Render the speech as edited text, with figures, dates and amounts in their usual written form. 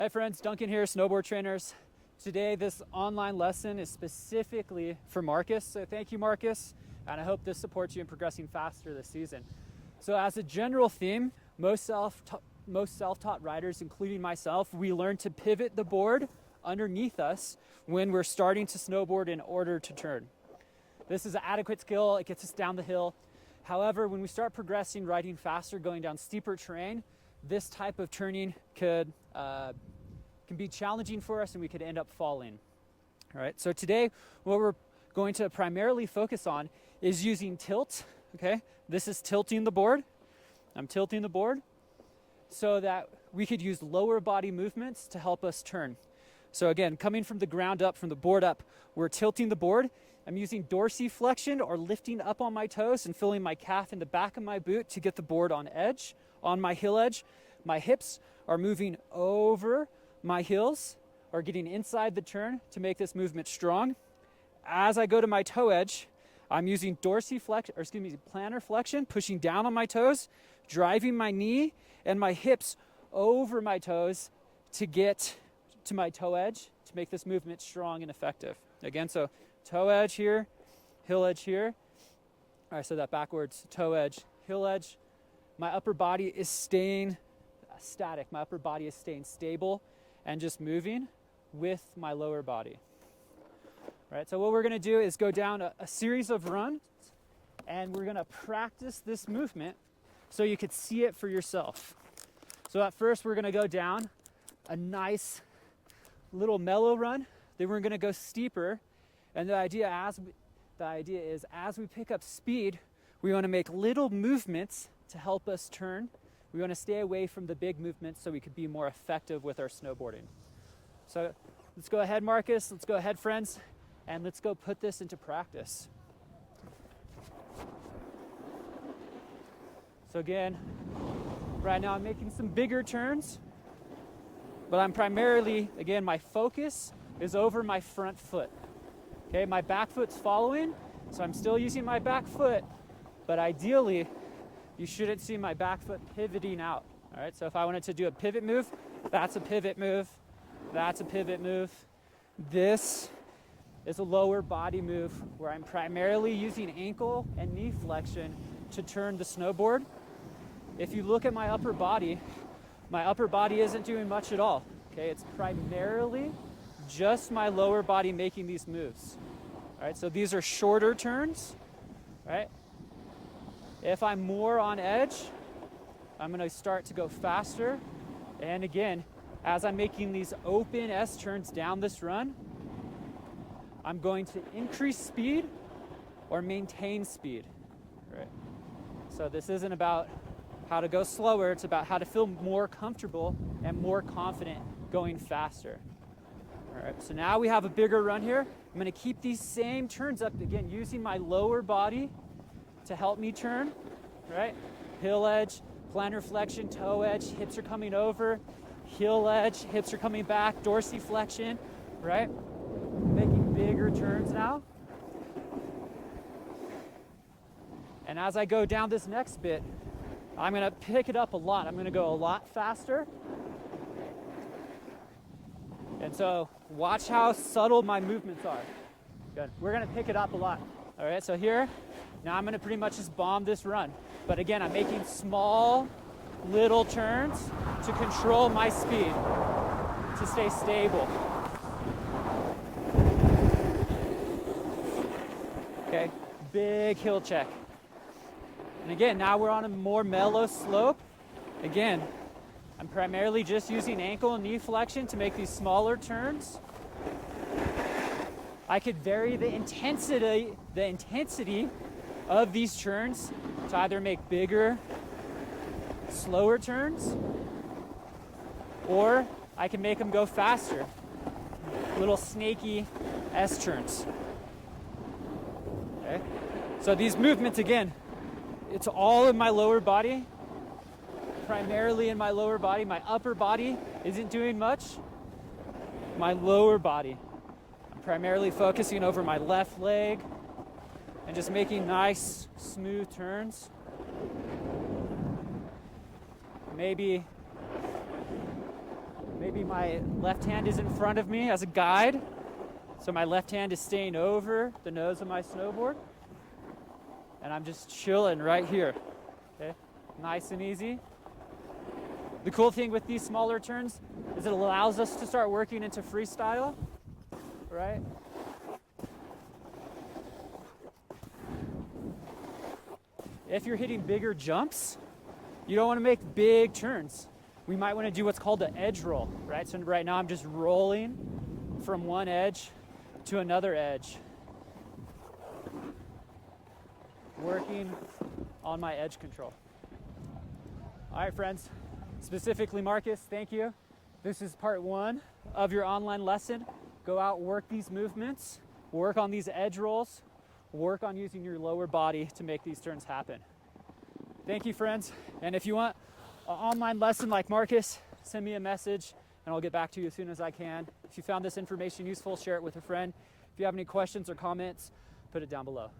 Hi friends, Duncan here, SnowboardTrainers. Today this online lesson is specifically for Marcus, so thank you Marcus, and I hope this supports you in progressing faster this season. So as a general theme, most self-taught riders, including myself, we learn to pivot the board underneath us when we're starting to snowboard in order to turn. This is an adequate skill, it gets us down the hill. However, when we start progressing, riding faster, going down steeper terrain, this type of turning can be challenging for us and we could end up falling. All right, so today what we're going to primarily focus on is using tilt, okay? This is tilting the board. I'm tilting the board so that we could use lower body movements to help us turn. So again, coming from the ground up, from the board up, we're tilting the board. I'm using dorsiflexion or lifting up on my toes and filling my calf in the back of my boot to get the board on edge, on my heel edge. My hips are moving over my heels or getting inside the turn to make this movement strong. As I go to my toe edge, I'm using plantar flexion, pushing down on my toes, driving my knee and my hips over my toes to get to my toe edge to make this movement strong and effective. Again, so toe edge here, heel edge here. All right, so that backwards, toe edge, heel edge. My upper body is staying static. My upper body is staying stable and just moving with my lower body. All right, so what we're gonna do is go down a series of runs and we're gonna practice this movement so you could see it for yourself. So at first we're gonna go down a nice little mellow run, then we're gonna go steeper, and the idea is as we pick up speed, we wanna make little movements to help us turn. We want to stay away from the big movements so we could be more effective with our snowboarding. So let's go ahead, Marcus. Let's go ahead, friends, and let's go put this into practice. So again, right now I'm making some bigger turns, but I'm primarily, again, my focus is over my front foot. Okay, my back foot's following, so I'm still using my back foot, but ideally, you shouldn't see my back foot pivoting out. All right, so if I wanted to do a pivot move, that's a pivot move, that's a pivot move. This is a lower body move where I'm primarily using ankle and knee flexion to turn the snowboard. If you look at my upper body isn't doing much at all. Okay, it's primarily just my lower body making these moves. All right, so these are shorter turns, right? If I'm more on edge, I'm gonna start to go faster. And again, as I'm making these open S turns down this run, I'm going to increase speed or maintain speed, right? So this isn't about how to go slower, it's about how to feel more comfortable and more confident going faster. All right, so now we have a bigger run here. I'm gonna keep these same turns up, again, using my lower body to help me turn, right? Heel edge, plantar flexion, toe edge, hips are coming over, heel edge, hips are coming back, dorsiflexion, right? Making bigger turns now. And as I go down this next bit, I'm gonna pick it up a lot. I'm gonna go a lot faster. And so watch how subtle my movements are. Good, we're gonna pick it up a lot. All right, so here, now I'm gonna pretty much just bomb this run. But again, I'm making small, little turns to control my speed, to stay stable. Okay, big heel check. And again, now we're on a more mellow slope. Again, I'm primarily just using ankle and knee flexion to make these smaller turns. I could vary the intensity of these turns to either make bigger, slower turns, or I can make them go faster, little snaky S turns. Okay? So these movements, again, it's all in my lower body, primarily in my lower body. My upper body isn't doing much. My lower body, primarily focusing over my left leg and just making nice, smooth turns. Maybe Maybe my left hand is in front of me as a guide, so my left hand is staying over the nose of my snowboard, and I'm just chilling right here, okay? Nice and easy. The cool thing with these smaller turns is it allows us to start working into freestyle, right? If you're hitting bigger jumps, you don't want to make big turns. We might want to do what's called an edge roll, right? So right now I'm just rolling from one edge to another edge, working on my edge control. All right, friends, specifically Marcus, thank you. This is part 1 of your online lesson. Go out, work these movements, work on these edge rolls, work on using your lower body to make these turns happen. Thank you, friends. And if you want an online lesson like Marcus, send me a message and I'll get back to you as soon as I can. If you found this information useful, share it with a friend. If you have any questions or comments, put it down below.